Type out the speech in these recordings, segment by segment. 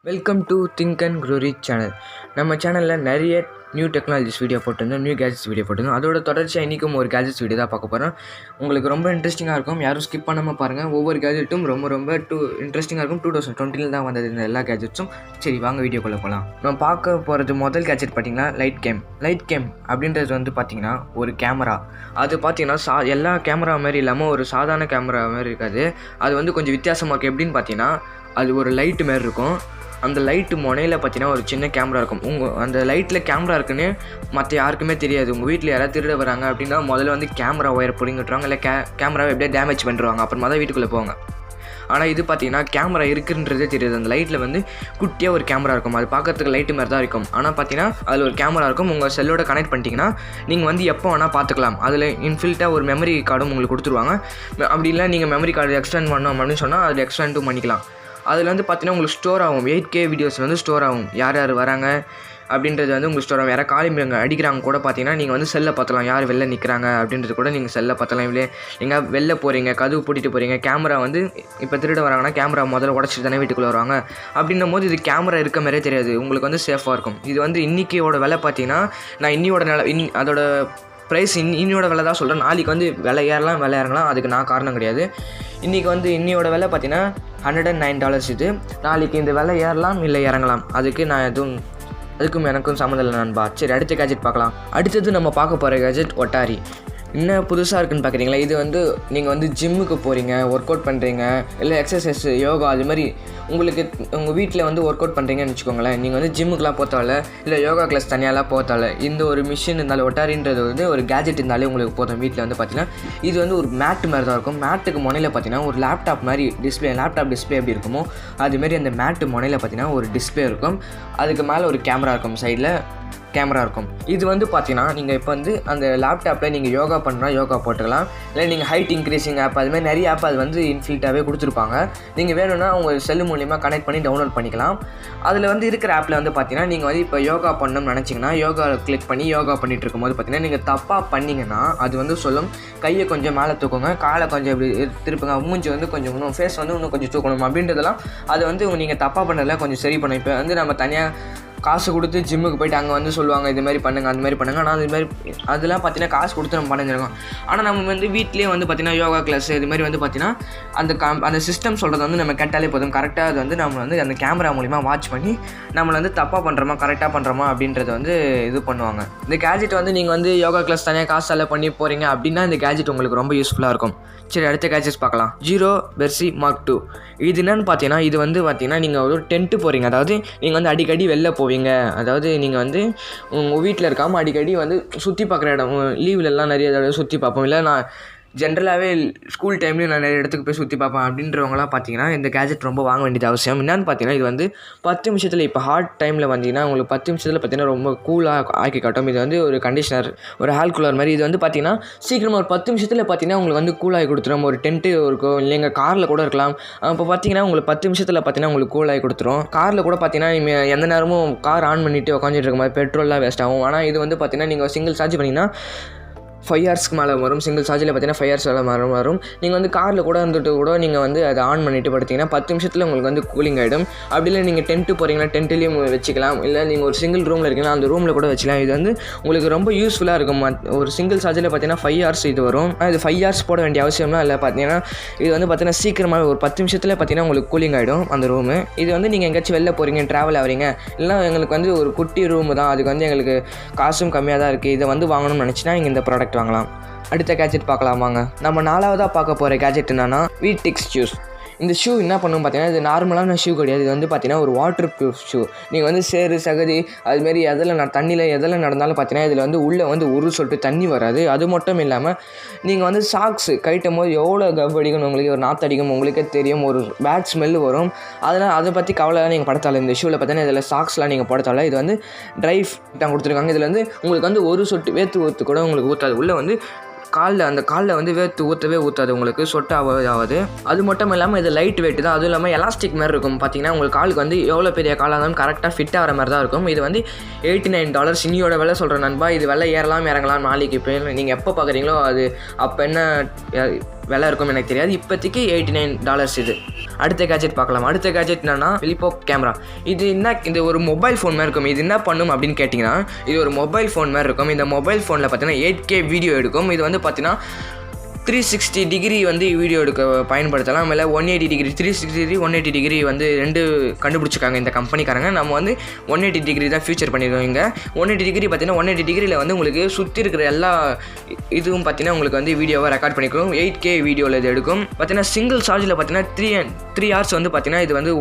Welcome to think and grow rich channel. நம்ம சேனலில் நிறைய நியூ டெக்னாலஜிஸ் வீடியோ போட்டிருந்தோம், நியூ கேஜெட்ஸ் வீடியோ போட்டிருந்தோம். அதோட தொடர்ச்சியாக இன்றைக்கும் ஒரு கேஜெட்ஸ் வீடியோ தான் பார்க்க போகிறோம். உங்களுக்கு ரொம்ப இன்ட்ரெஸ்டிங்காக இருக்கும், யாரும் ஸ்கிப் பண்ணாமல் பாருங்கள். ஒவ்வொரு கேஜெட்டும் ரொம்ப இன்ட்ரெஸ்டிங்காக இருக்கும். 2020 தான் வந்தது இந்த எல்லா கேஜெட்ஸும். சரி வாங்க வீடியோக்குள்ளே போகலாம். நம்ம பார்க்க போகிறது முதல் கேஜெட் பார்த்திங்கன்னா லைட் கேம் அப்படின்றது வந்து பார்த்திங்கன்னா ஒரு கேமரா. அது பார்த்திங்கன்னா எல்லா கேமரா மாதிரி இல்லாமல் ஒரு சாதாரண கேமரா மாதிரி இருக்காது. அது வந்து கொஞ்சம் வித்தியாசமாக இருக்குது. எப்படின்னு பார்த்தீங்கன்னா அது ஒரு லைட்டு மாதிரி இருக்கும். அந்த லைட்டு முனையில் பார்த்தீங்கன்னா ஒரு சின்ன கேமரா இருக்கும். அந்த லைட்டில் கேமரா இருக்குன்னு மற்ற யாருக்குமே தெரியாது. உங்கள் வீட்டில் யாராவது திருட வராங்க அப்படின்னா முதல்ல வந்து கேமரா ஒயர் பிடிங்கிட்டுருவாங்க, இல்லை கேமராவை எப்படியே டேமேஜ் பண்ணுறாங்க, அப்புறமா தான் வீட்டுக்குள்ளே போவாங்க. ஆனால் இது பார்த்தீங்கன்னா கேமரா இருக்குன்றதே தெரியாது. அந்த லைட்டில் வந்து குட்டியாக ஒரு கேமரா இருக்கும். அது பார்க்கறதுக்கு லைட்டு மாதிரி தான் இருக்கும். ஆனால் பார்த்தீங்கன்னா அதில் ஒரு கேமரா இருக்கும். உங்கள் செல்லோட கனெக்ட் பண்ணிட்டீங்கன்னா நீங்கள் வந்து எப்போ வேணால் பார்த்துக்கலாம். அதில் இன்ஃபில்ட்டாக ஒரு மெமரி கார்டும் உங்களுக்கு கொடுத்துருவாங்க. அப்படி இல்லை நீங்கள் மெமரி கார்டு எக்ஸ்டெண்ட் பண்ணோம் அப்படின்னு சொன்னால் அதில் எக்ஸ்டெண்டும் பண்ணிக்கலாம். அதில் வந்து பார்த்தீங்கன்னா உங்களுக்கு ஸ்டோர் ஆகும். 8K வீடியோஸ் வந்து ஸ்டோர் ஆகும். யார் வராங்க அப்படின்றது வந்து உங்களுக்கு ஸ்டோர் ஆகும். யாராவது காலிங்க அடிக்கிறாங்க கூட பார்த்தீங்கன்னா நீங்கள் வந்து செல்லை பார்த்தலாம். யார் வெளில நிற்கிறாங்க அப்படின்றது கூட நீங்கள் செல்லை பார்த்தலாம். இல்லை நீங்கள் வெளில போகிறீங்க, கதவு பூட்டிட்டு போகிறீங்க, கேமரா வந்து இப்போ திருட வராங்கன்னா கேமரா முதல்ல உடச்சிட்டு தானே வீட்டுக்குள்ளே வருவாங்க. அப்படின்னும் போது இது கேமரா இருக்க மாதிரியே தெரியாது, உங்களுக்கு வந்து சேஃபாக இருக்கும். இது வந்து இன்றைக்கியோட விலை பார்த்தீங்கன்னா நான் இன்னியோட அதோட ப்ரைஸ் இன்னியோட விலை தான் சொல்கிறேன். நாளைக்கு வந்து விலை ஏறலாம் விலை இறங்கலாம், அதுக்கு நான் காரணம் கிடையாது. இன்றைக்கி வந்து இன்னியோட விலை பார்த்தீங்கன்னா $109. இது நாளைக்கு இந்த விலை ஏறலாம் இல்லை இறங்கலாம், அதுக்கும் எனக்கும் சம்மந்தம் இல்லை நண்பா. சரி அடுத்த கேஜெட் பார்க்கலாம். அடுத்தது நம்ம பார்க்க போகிற கேஜெட் ஒட்டாரி. என்ன புதுசாக இருக்குதுன்னு பார்க்குறீங்களா? இது வந்து நீங்கள் வந்து ஜிம்முக்கு போகிறீங்க, ஒர்க் அவுட் பண்ணுறீங்க, இல்லை எக்ஸசைஸ் யோகா அது மாதிரி உங்களுக்கு உங்கள் வீட்டில் வந்து ஒர்க் அவுட் பண்ணுறீங்கன்னு வச்சுக்கோங்களேன். நீங்கள் வந்து ஜிம்முக்குலாம் போத்தால, இல்லை யோகா கிளாஸ் தனியாலாம் போத்தால, இந்த ஒரு மிஷின் இருந்தாலும் ஒட்டாரின்றது வந்து ஒரு கேஜெட் இருந்தாலே உங்களுக்கு போதும். வீட்டில் வந்து பார்த்தீங்கன்னா இது வந்து ஒரு மேட்டு மாதிரி தான் இருக்கும். மேட்டுக்கு முனையில் பார்த்தீங்கன்னா ஒரு லேப்டாப் மாதிரி லேப்டாப் டிஸ்பிளே எப்படி இருக்குமோ அதுமாரி அந்த மேட்டு முனையில் பார்த்தீங்கன்னா ஒரு டிஸ்பிளே இருக்கும். அதுக்கு மேலே ஒரு கேமரா இருக்கும், சைடில் கேமரா இருக்கும். இது வந்து பார்த்தீங்கன்னா நீங்கள் இப்போ வந்து அந்த லேப்டாப்பில் நீங்கள் யோகா பண்ணுறா யோகா போட்டுக்கலாம், இல்லை நீங்கள் ஹைட் இன்க்ரீஸிங் ஆப் அது மாதிரி நிறைய ஆப் அது வந்து இன்ஃபில்ட்டாகவே கொடுத்துருப்பாங்க. நீங்கள் வேணும்னா உங்கள் செல்லு மூலிமா கனெக்ட் பண்ணி டவுன்லோட் பண்ணிக்கலாம். அதில் வந்து இருக்கிற ஆப்பில் வந்து பார்த்தீங்கன்னா நீங்கள் வந்து இப்போ யோகா பண்ணணும்னு நினச்சிங்கன்னா யோகா கிளிக் பண்ணி யோகா பண்ணிகிட்டு இருக்கும்போது பார்த்தீங்கன்னா நீங்கள் தப்பாக பண்ணிங்கன்னா அது வந்து சொல்லும் கையை கொஞ்சம் மேலே தூக்குங்க, காலை கொஞ்சம் இப்படி திருப்புங்க, மூஞ்சி வந்து கொஞ்சம் இன்னும் ஃபேஸ் வந்து இன்னும் கொஞ்சம் தூக்கணும் அப்படின்றதெல்லாம் அது வந்து நீங்கள் தப்பாக பண்ணதில் கொஞ்சம் சரி பண்ணும். இப்போ வந்து நம்ம தனியாக காசு கொடுத்து ஜிம்முக்கு போய்ட்டு அங்கே வந்து சொல்லுவாங்க இது மாதிரி பண்ணுங்கள் அந்த மாதிரி பண்ணுங்கள். ஆனால் அது மாதிரி அதெல்லாம் பார்த்தீங்கன்னா காசு கொடுத்து நம்ம பண்ணிருக்கோம். ஆனால் நம்ம வந்து வீட்லேயே வந்து பார்த்திங்கன்னா யோகா கிளாஸ் இது மாதிரி வந்து பார்த்திங்கன்னா அந்த சிஸ்டம் சொல்கிறது வந்து நம்ம கேட்டாலே போதும். கரெக்டாக அது வந்து நம்ம வந்து அந்த கேமரா மூலிமா வாட்ச் பண்ணி நம்மளை வந்து தப்பாக பண்ணுறோமா கரெக்டாக பண்ணுறோமா அப்படின்றத வந்து இது பண்ணுவாங்க. இந்த கேஜெட் வந்து நீங்கள் வந்து யோகா கிளாஸ் தனியாக காசு செலவு பண்ணி போகிறீங்க அப்படின்னா இந்த கேஜெட் உங்களுக்கு ரொம்ப யூஸ்ஃபுல்லாக இருக்கும். சரி அடுத்த கேஜெட்ஸ் பார்க்கலாம். ஜீரோ வெர்சி மார்க் 2. இது என்னென்னு பார்த்தீங்கன்னா இது வந்து பார்த்திங்கன்னா நீங்கள் ஒரு டென்ட்டு போகிறீங்க, அதாவது நீங்கள் வந்து அடிக்கடி வெளில போவீங்க, அதாவது நீங்கள் வந்து உங்கள் வீட்டில் இருக்காமல் அடிக்கடி வந்து சுற்றி பார்க்குற இடம் லீவ்லெலாம் நிறைய தடவை சுற்றி பார்ப்போம், இல்லை நான் ஜென்ரலாகவே ஸ்கூல் டைம்லேயும் நான் நிறைய இடத்துக்கு போய் சுற்றி பார்ப்பேன் அப்படின்றவங்களாம் பார்த்தீங்கன்னா இந்த கேஜெட் ரொம்ப வாங்க வேண்டியது அவசியம். என்னென்னு பார்த்தீங்கன்னா இது வந்து 10 நிமிஷத்தில் இப்போ ஹாட் டைமில் வந்தீங்கன்னா உங்களுக்கு 10 நிமிஷத்தில் பார்த்தீங்கன்னா ரொம்ப கூலாக ஆக்கி காட்டும். இது வந்து ஒரு கண்டிஷனர், ஒரு ஹால் கூலர் மாதிரி. இது வந்து பார்த்தீங்கன்னா சீக்கிரமாக ஒரு 10 நிமிஷத்தில் பார்த்தீங்கன்னா உங்களுக்கு வந்து கூலாகி கொடுத்துரும். ஒரு டென்ட்டு இருக்கும், இல்லைங்க காரில் கூட இருக்கலாம். அப்போ பார்த்தீங்கன்னா உங்களுக்கு 10 நிமிஷத்தில் பார்த்தீங்கன்னா உங்களுக்கு கூலாகி கொடுத்துரும். காரில் கூட பார்த்தீங்கன்னா எந்த நேரமும் கார் ஆன் பண்ணிவிட்டு உட்காந்துட்டு இருக்க மாதிரி பெட்ரோல்லாம் வேஸ்ட் ஆகும். ஆனால் இது வந்து பார்த்தீங்கன்னா நீங்கள் சிங்கிள் சார்ஜ் பண்ணிங்கன்னா 5 ஹவர்ஸ்க்கு மேலே வரும். சிங்கிள் சார்ஜில் பார்த்தீங்கன்னா 5 ஹவர்ஸ் மேலே வரும். நீங்கள் வந்து காரில் கூட இருந்துட்டு கூட நீங்கள் வந்து அதை ஆன் பண்ணிவிட்டு படுத்திங்கன்னா 10 நிமிஷத்தில் உங்களுக்கு வந்து கூலிங் ஆகிடும். அப்படி இல்லை நீங்கள் டென்ட்டு போகிறீங்கன்னா டென்ட்லேயும் வச்சுக்கலாம், இல்லை நீங்கள் ஒரு சிங்கிள் ரூமில் இருக்கீங்கன்னா அந்த ரூமில் கூட வச்சுக்கலாம். இது வந்து உங்களுக்கு ரொம்ப யூஸ்ஃபுல்லாக இருக்கும். ஒரு சிங்கிள் சார்ஜில் பார்த்தீங்கன்னா 5 ஹவர்ஸ் இது வரும். இது 5 ஹவர்ஸ் போட வேண்டிய அவசியம்லாம் இல்லை. பார்த்தீங்கன்னா இது வந்து பார்த்தீங்கன்னா சீக்கிரமாக ஒரு 10 நிமிஷத்தில் பார்த்தீங்கன்னா உங்களுக்கு கூலிங் ஆகிடும் அந்த ரூமு. இது வந்து நீங்கள் எங்கேயாச்சும் வெளில போகிறீங்க, ட்ராவல் ஆகிறீங்க, இல்லை எங்களுக்கு வந்து ஒரு குட்டி ரூமு தான், அதுக்கு வந்து எங்களுக்கு காசும் கம்மியாக தான் இருக்குது, இதை வந்து வாங்கணும்னு நினச்சினா நீங்கள் இந்த ப்ராடக்ட் வாங்கலாம். அடுத்த கேஜெட் பார்க்கலாமாங்க. நம்ம 4வதாக பார்க்க போகிற கேஜெட் என்னன்னா வீட்டிக்ஸ் ஷூஸ். இந்த ஷூ என்ன பண்ணும் பார்த்தீங்கன்னா இது நார்மலான ஷூ கிடையாது. இது வந்து பார்த்தீங்கன்னா ஒரு வாட்டர் ப்ரூஃப் ஷூ. நீங்கள் வந்து சேறு சகதி அதுமாரி தண்ணியில் எதில் நடந்தாலும் பார்த்தீங்கன்னா இதில் வந்து உள்ளே வந்து ஒரு சொட்டு தண்ணி வராது. அது மட்டும் இல்லாமல் நீங்கள் வந்து சாக்ஸு கட்டும் போது எவ்வளோ கப் அடிக்கணும், உங்களுக்கு ஒரு நாற்று அடிக்கும், உங்களுக்கே தெரியும், ஒரு பேட் ஸ்மெல்லு வரும். அதனால் அதை பற்றி கவலை நீங்கள் படுத்தால. இந்த ஷூவில் பார்த்தீங்கன்னா இதில் சாக்ஸ்லாம் நீங்கள் படுத்தால. இது வந்து ட்ரை ஃபிட்டாக கொடுத்துருக்காங்க. இதில் வந்து உங்களுக்கு வந்து ஒரு சொட்டு வேர்த்து கூட உங்களுக்கு ஊற்றாது. உள்ளே வந்து காலில் வந்து வேர்த்து ஊற்றாது, உங்களுக்கு சொட்டாவது. அது மட்டும் இல்லாமல் இது லைட் வெயிட் தான், அதுவும் இல்லாமல் எலாஸ்டிக் மாதிரி இருக்கும். பார்த்தீங்கன்னா உங்களுக்கு காலுக்கு வந்து எவ்வளோ பெரிய காலாக இருந்தாலும் கரெக்டாக ஃபிட் ஆகிற மாதிரி தான் இருக்கும். இது வந்து $89 இன்னியோட விலை சொல்கிறேன் நண்பா. இது விலை ஏறலாம் இறங்கலாம் நாளைக்கு. இப்போ நீங்கள் எப்போ பார்க்குறீங்களோ அது அப்போ என்ன விலை இருக்கும் எனக்கு தெரியாது. இப்போதைக்கு $89 இது. அடுத்த கேஜெட் பார்க்கலாம். அடுத்த கேஜெட் என்னன்னா ஃபிலிப்போ கேமரா. இது ஒரு மொபைல் ஃபோன் மாதிரி இருக்கும். இது என்ன பண்ணும் அப்படின்னு கேட்டிங்கன்னா, இது ஒரு மொபைல் ஃபோன் மாதிரி இருக்கும். இந்த மொபைல் ஃபோனில் பார்த்தீங்கன்னா 8K வீடியோ எடுக்கும். இது வந்து பார்த்தீங்கன்னா 360 டிகிரி வந்து வீடியோ எடுக்க பயன்படுத்தலாம். மேலே 180 டிகிரி 360 டிகிரி 180 டிகிரி வந்து 2 கண்டுபிடிச்சிருக்காங்க இந்த கம்பெனிக்காரங்க. நம்ம வந்து 180 டிகிரி தான் ஃபியூச்சர் பண்ணியிருக்கோம். இங்கே 180 டிகிரி பார்த்தீங்கன்னா 180 டிகிரியில் வந்து உங்களுக்கு சுற்றி இருக்கிற எல்லா இதுவும் பார்த்தீங்கன்னா உங்களுக்கு வந்து வீடியோவை ரெக்கார்ட் பண்ணிக்கிறோம். 8K வீடியோவில் இது எடுக்கும். பார்த்தீங்கன்னா சிங்கிள் சார்ஜில் பார்த்தீங்கன்னா 3 ஹவர்ஸ் வந்து பார்த்தீங்கன்னா இது வந்து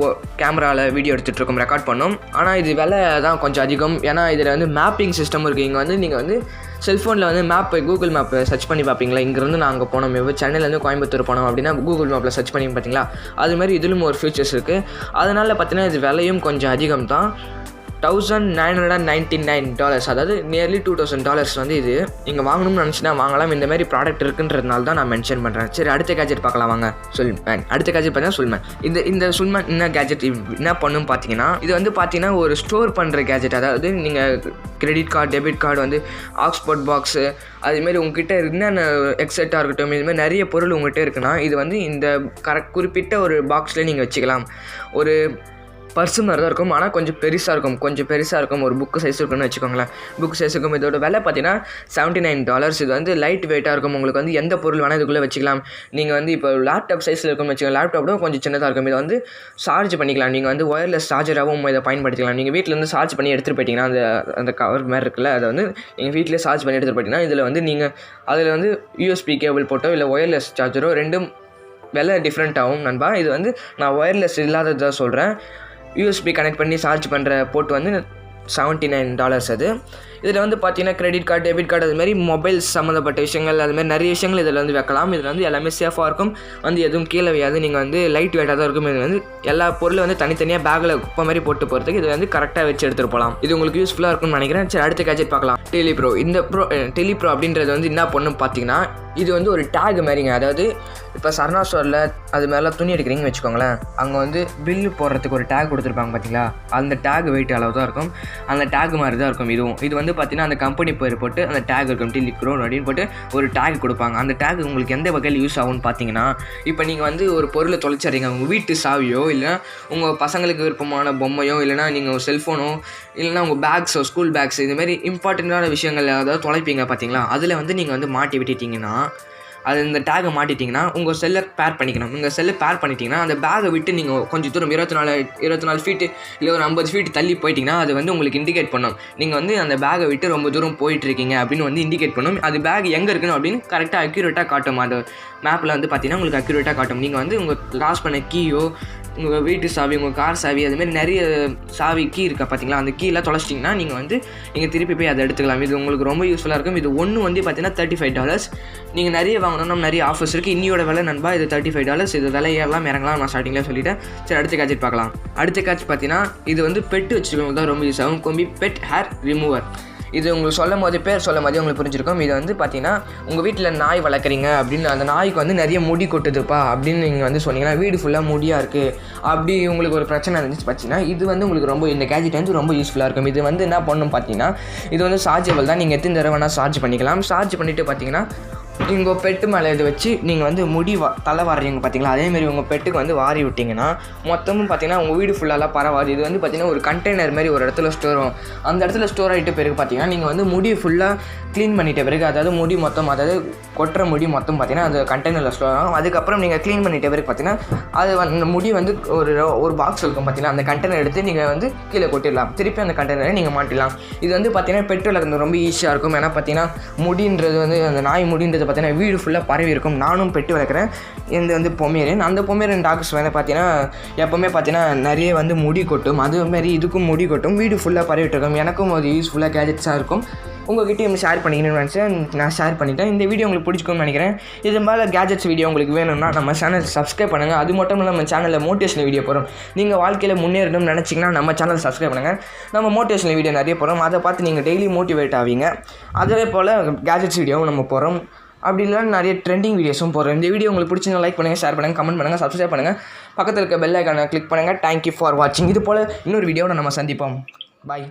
கேமராவில் வீடியோ எடுத்துகிட்டு இருக்கும், ரெக்கார்ட் பண்ணும். ஆனால் இது விலை தான் கொஞ்சம் அதிகம். ஏன்னா இதில் வந்து மேப்பிங் சிஸ்டம் இருக்குது. இங்கே வந்து நீங்கள் வந்து செல்ஃபோனில் வந்து கூகுள் மேப்பை சர்ச் பண்ணி பார்ப்பீங்களா, இங்கேருந்து நான் அங்கே போனோம், சென்னையிலேருந்து கோயம்புத்தூர் போனோம் அப்படின்னா கூகுள் மேப்பில் சர்ச் பண்ணி பார்த்தீங்களா, அதுமாதிரி இதிலும் ஒரு ஃபீச்சர்ஸ் இருக்குது. அதனால் பார்த்தீங்கன்னா இது விலையும் கொஞ்சம் அதிகம் தான். $1,999, அதாவது நியர்லி $2,000 வந்து இது. நீங்கள் வாங்கணும்னு நினச்சினா வாங்கலாம். இந்த மாதிரி ப்ராடக்ட் இருக்குன்றதுனால தான் நான் மென்ஷன் பண்ணுறேன். சரி, அடுத்த கேஜெட் பார்க்கலாம் வாங்க. சுல்மேன். அடுத்த கேஜெட் பார்த்தீங்கன்னா சுல்மேன். இந்த சுல்மேன் என்ன கேஜெட் என்ன பண்ணும் பார்த்தீங்கன்னா, இது வந்து பார்த்தீங்கன்னா ஒரு ஸ்டோர் பண்ணுற கேஜெட். அதாவது நீங்கள் கிரெடிட் கார்டு, டெபிட் கார்டு வந்து ஆக்ஸ்போர்ட் பாக்ஸு, அதுமாரி உங்ககிட்ட என்னென்ன எக்ஸெட்டாக இருக்கட்டும், இதுமாதிரி நிறைய பொருள் உங்கள்கிட்ட இருக்குன்னா இது வந்து இந்த குறிப்பிட்ட ஒரு பாக்ஸில் நீங்கள் வச்சுக்கலாம். ஒரு பர்ஸு மாதிரி தான் இருக்கும், ஆனால் கொஞ்சம் பெருசாக இருக்கும். ஒரு புக்கு சைஸ் இருக்குன்னு வச்சுக்கோங்களேன். புக் சைஸ் இருக்கும். இதோட விலை பார்த்தீங்கன்னா $79. இது வந்து லைட் வெயிட்டாக இருக்கும். உங்களுக்கு வந்து எந்த பொருள் வேணால் இதுக்குள்ளே வச்சுக்கலாம். நீங்கள் வந்து இப்போ லேப்டாப் சைஸில் இருக்கும்னு வச்சுக்கோங்க. லேப்டாப்டும் கொஞ்சம் சின்னதாக இருக்கும். இதை வந்து சார்ஜ் பண்ணிக்கலாம். நீங்கள் வந்து ஒயர்லெஸ் சார்ஜராகவும் இதை பயன்படுத்திக்கலாம். நீங்கள் வீட்டிலேருந்து சார்ஜ் பண்ணி எடுத்துகிட்டு போயிட்டீங்கன்னா அந்த கவர் மாதிரி இருக்குல்ல, அதை வந்து நீங்கள் வீட்டிலே சார்ஜ் பண்ணி எடுத்துகிட்டு போயிட்டீங்கன்னா இதில் வந்து நீங்கள் அதில் வந்து USB கேபிள் போட்டோ இல்லை ஒயர்லெஸ் சார்ஜரோ ரெண்டும் விலை டிஃப்ரெண்ட் ஆகும் நண்பா. இது வந்து நான் ஒயர்லெஸ் இல்லாததான் சொல்கிறேன். USB கனெக்ட் பண்ணி சார்ஜ் பண்ணுற போட்டு வந்து $79 அது. இதில் வந்து பார்த்தீங்கன்னா கிரெடிட் கார்டு, டெபிட் கார்டு, அதுமாதிரி மொபைல் சம்மந்தப்பட்ட விஷயங்கள், அதுமாதிரி நிறைய விஷயங்கள் இதில் வந்து வைக்கலாம். இதில் வந்து எல்லாமே சேஃபாக இருக்கும். வந்து எதுவும் கீழே வையாது. நீங்கள் வந்து லைட் வெயிட்டாக தான் இருக்கும். இது வந்து எல்லா பொருளும் வந்து தனித்தனியாக பேக்கில் குப்பை மாதிரி போட்டு போகிறதுக்கு இது வந்து கரெக்டாக வச்சு எடுத்துகிட்டு போகலாம். இது உங்களுக்கு யூஸ்ஃபுல்லாக இருக்கும்னு நினைக்கிறேன். சரி, அடுத்த கேஜெட் பார்க்கலாம். டெலிப்ரோ. இந்த டெலிப்ரோ அப்படின்றது வந்து என்ன பண்ணும் பார்த்தீங்கன்னா, இது வந்து ஒரு டேக் மாதிரிங்க. அதாவது இப்போ சரணா ஸ்டோரில் அது மேலே துணி எடுக்கிறீங்கன்னு வச்சுக்கோங்களேன், அங்கே வந்து பில்லு போடுறதுக்கு ஒரு டேக் கொடுத்துருப்பாங்க பார்த்தீங்களா, அந்த டேக் வெயிட் அளவு தான் இருக்கும். அந்த டேக் மாதிரி தான் இருக்கும் இதுவும். இது வந்து பார்த்தீங்கன்னா அந்த கம்பெனி பேர் போட்டு அந்த டேக் இருக்கும், டெலிப்ரோ அப்படின்னு போட்டு ஒரு டேக் கொடுப்பாங்க. அந்த டேக் உங்களுக்கு எந்த வகையில் யூஸ் ஆகும்னு பார்த்தீங்கன்னா, இப்போ நீங்கள் வந்து ஒரு பொருளை தொலைச்சிட்றீங்க, உங்கள் வீட்டு சாவியோ இல்லைனா உங்கள் பசங்களுக்கு விருப்பமான பொம்மையோ இல்லைனா நீங்கள் ஒரு செல்ஃபோனோ இல்லைனா உங்கள் பேக்ஸோ ஸ்கூல் பேக்ஸ் இதுமாரி இம்பார்ட்டண்ட்டான விஷயங்கள் ஏதாவது தொலைப்பீங்க பார்த்தீங்களா, அதில் வந்து நீங்கள் வந்து மாட்டி விட்டுட்டிங்கன்னா அது இந்த டேகை மாட்டிட்டிங்கன்னா உங்கள் செல்லை பேர் பண்ணிக்கணும். உங்கள் செல்லை பேர் பண்ணிட்டீங்கன்னா அந்த பேகை விட்டு நீங்கள் கொஞ்சம் தூரம் 24 ஃபீட்டு இல்லை ஒரு 50 ஃபீட் தள்ளி போயிட்டிங்கன்னா அது வந்து உங்களுக்கு இண்டிகேட் பண்ணும். நீங்கள் வந்து அந்த பேகை விட்டு ரொம்ப தூரம் போயிட்டுருக்கீங்க அப்படின்னு வந்து இண்டிகேட் பண்ணும். அது பேக் எங்கே இருக்கணும் அப்படின்னு கரெக்டாக அக்யூரேட்டாக காட்டும். அந்த மேப்பில் வந்து பார்த்தீங்கன்னா உங்களுக்கு அக்யூரேட்டாக காட்டும். நீங்கள் வந்து உங்கள் லாஸ் பண்ண கீயோ, உங்கள் வீட்டு சாவி, உங்கள் கார் சாவி, அதுமாரி நிறைய சாவி கீ இருக்கா பார்த்தீங்களா, அந்த கீலாம் தொலைச்சிட்டிங்கன்னா நீங்கள் திருப்பி போய் அதை எடுத்துக்கலாம். இது உங்களுக்கு ரொம்ப யூஸ்ஃபுல்லாக இருக்கும். இது ஒன்று வந்து பார்த்தீங்கன்னா $35. நீங்கள் நிறைய வாங்கணும்னா நிறைய ஆஃபர்ஸ் இருக்குது. இன்னியோட விலை நண்பா இது $35. இது விலை ஏறலாம் இறங்கலாம் நான் ஸ்டார்டிங்கில் சொல்லிட்டேன். சரி, அடுத்த கேட்ஜெட் பார்க்கலாம். அடுத்த கேட்ஜெட் பார்த்தீங்கன்னா இது வந்து பெட்டு வச்சுருக்கவங்க தான் ரொம்ப யூஸ் ஆகும். கொம்பி பெட் ஹேர் ரிமூவர். இது உங்களுக்கு பேர் சொல்லும் போதே உங்களுக்கு புரிஞ்சிருக்கும். இது வந்து பார்த்தீங்கன்னா உங்கள் வீட்டில் நாய் வளர்க்குறீங்க அப்படின்னு அந்த நாய்க்கு வந்து நிறைய முடி கொட்டுதுப்பா அப்படின்னு நீங்கள் வந்து சொன்னீங்கன்னா, வீடு ஃபுல்லாக முடியாக இருக்குது அப்படி உங்களுக்கு ஒரு பிரச்சனை இருந்துச்சு பார்த்தீங்கன்னா, இது வந்து உங்களுக்கு இந்த கேஜெட் வந்து ரொம்ப யூஸ்ஃபுல்லாக இருக்கும். இது வந்து என்ன பண்ணணும் பார்த்தீங்கன்னா, இது வந்து சார்ஜபிள் தான். நீங்கள் எத்தனை தடவை வேணால் சார்ஜ் பண்ணிக்கலாம். சார்ஜ் பண்ணிவிட்டு பார்த்தீங்கன்னா உங்கள் பெட்டு மேலே இதை வச்சு நீங்கள் வந்து முடி தலை வாடுறீங்க பார்த்தீங்களா, அதேமாரி உங்கள் பெட்டுக்கு வந்து வாரி விட்டிங்கன்னா மொத்தமும் பார்த்தீங்கன்னா உங்கள் வீடு ஃபுல்லாலாம் பரவாது. இது வந்து பார்த்தீங்கன்னா ஒரு கண்டெய்னர் மாதிரி ஒரு இடத்துல ஸ்டோர் ஆகும். அந்த இடத்துல ஸ்டோர் ஆகிட்ட பிறகு பார்த்தீங்கன்னா நீங்கள் வந்து முடி ஃபுல்லாக க்ளீன் பண்ணிட்ட பிறகு, அதாவது முடி மொத்தம், அதாவது கொட்டுற முடி மொத்தம் பார்த்தீங்கன்னா அது கண்டெய்னரில் ஸ்டோர் ஆகும். அதுக்கப்புறம் நீங்கள் க்ளீன் பண்ணிட்ட பிறகு பார்த்தீங்கன்னா அது அந்த முடி வந்து ஒரு பாக்ஸ் இருக்கும் பார்த்தீங்கன்னா, அந்த கண்டெய்னர் எடுத்து நீங்கள் வந்து கீழே கொட்டிடலாம். திருப்பி அந்த கண்டெய்னரை நீங்கள் மாட்டிடலாம். இது வந்து பார்த்தீங்கன்னா பெட்ரோல் ரொம்ப ஈஸியாக இருக்கும். ஏன்னா பார்த்தீங்கன்னா முடின்றது வந்து அந்த நாய் முடின்றது பார்த்தீங்கன்னா வீடு ஃபுல்லாக பரவி இருக்கும். நானும் பெட்டு வளர்க்குறேன். இது வந்து பொமேரியன். அந்த பொமேரியன் டாக்ஸ் வந்து பார்த்தீங்கன்னா எப்போவுமே பார்த்தீங்கன்னா நிறைய வந்து முடி கொட்டும். அதுமாரி இதுக்கும் முடி கொட்டும். வீடு ஃபுல்லாக பரவிட்டு இருக்கும். எனக்கும் அது யூஸ்ஃபுல்லாக கேஜெட்ஸாக இருக்கும். உங்கள்கிட்ட ஷேர் பண்ணிக்கணும்னு நினச்சேன், நான் ஷேர் பண்ணிட்டேன். இந்த வீடியோ உங்களுக்கு பிடிச்சிக்கும்னு நினைக்கிறேன். இது மேலே கேஜெட்ஸ் வீடியோ உங்களுக்கு வேணும்னா நம்ம சேனல் சப்ஸ்கிரைப் பண்ணுங்கள். அது மட்டும் இல்லாமல் நம்ம சேனலில் மோட்டிவேஷனல் வீடியோ போகிறோம். நீங்கள் வாழ்க்கையில் முன்னேறணும்னு நினச்சிங்கன்னா நம்ம சேனல் சப்ஸ்கிரைப் பண்ணுங்கள். நம்ம மோட்டிவேஷனல் வீடியோ நிறைய போகிறோம். அதை பார்த்து நீங்கள் டெய்லி மோட்டிவேட் ஆவீங்க. அதே போல் கேஜெட்ஸ் வீடியோவும் நம்ம போகிறோம். அப்படி இல்லைனா நிறைய ட்ரெண்டிங் வீடியோஸும் போடுறோம். இந்த வீடியோ உங்களுக்கு பிடிச்சிருந்தா லைக் பண்ணுங்கள், ஷேர் பண்ணுங்கள், கமெண்ட் பண்ணுங்கள், சப்ஸ்கிரைப் பண்ணுங்கள். பக்கத்தில் இருக்க பெல் ஐக்கானை கிளிக் பண்ணுங்கள். தேங்க்யூ ஃபார் வாட்சிங். இது போல் இன்னொரு வீடியோவில் நம்ம சந்திப்போம். பாய்.